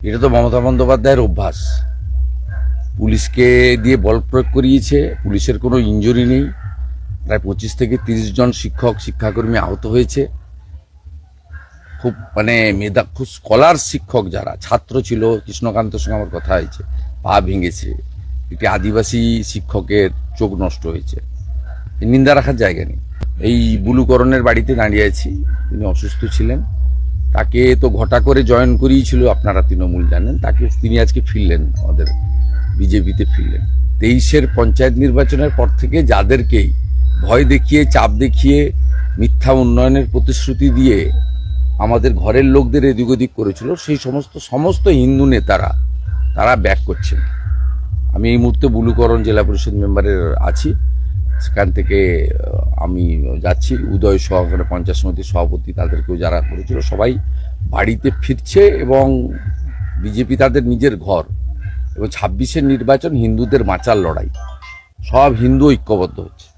এটা তো মমতা বন্দ্যোপাধ্যায়ের অভ্যাস। পুলিশকে দিয়ে বল প্রয়োগ করিয়েছে, পুলিশের কোনো ইনজুরি নেই, প্রায় 25 থেকে 30 জন শিক্ষক শিক্ষাকর্মী আহত হয়েছে। খুব খুব স্কলার শিক্ষক যারা ছাত্র ছিল, কৃষ্ণকান্তের সঙ্গে আমার কথা হয়েছে, পা ভেঙেছে, একটি আদিবাসী শিক্ষকের চোখ নষ্ট হয়েছে। নিন্দা রাখার জায়গা নেই। এই বুলুকরণের বাড়িতে দাঁড়িয়ে আছি, তিনি অসুস্থ ছিলেন, তাকে তো ঘটা করে জয়েন করিয়েছিল, আপনারা তৃণমূল জানেন, তিনি আজকে ফিরলেন, আমাদের বিজেপিতে ফিরলেন। 23-এর পঞ্চায়েত নির্বাচনের পর থেকে যাদেরকেই ভয় দেখিয়ে, চাপ দেখিয়ে, মিথ্যা উন্নয়নের প্রতিশ্রুতি দিয়ে আমাদের ঘরের লোকদের এদিক ওদিক করেছিল, সেই সমস্ত হিন্দু নেতারা তারা ব্যাক করছেন। আমি এই মুহূর্তে বুলুকরণ জেলা পরিষদ মেম্বারের আছি, সেখান থেকে আমি যাচ্ছি। উদয় সহকারে পঞ্চায়েত সমিতির সভাপতি, তাদেরকেও যারা করেছিল সবাই বাড়িতে ফিরছে, এবং বিজেপি তাদের নিজের ঘর, এবং 26-এর নির্বাচন হিন্দুদের বাঁচার লড়াই, সব হিন্দু ঐক্যবদ্ধ হচ্ছে।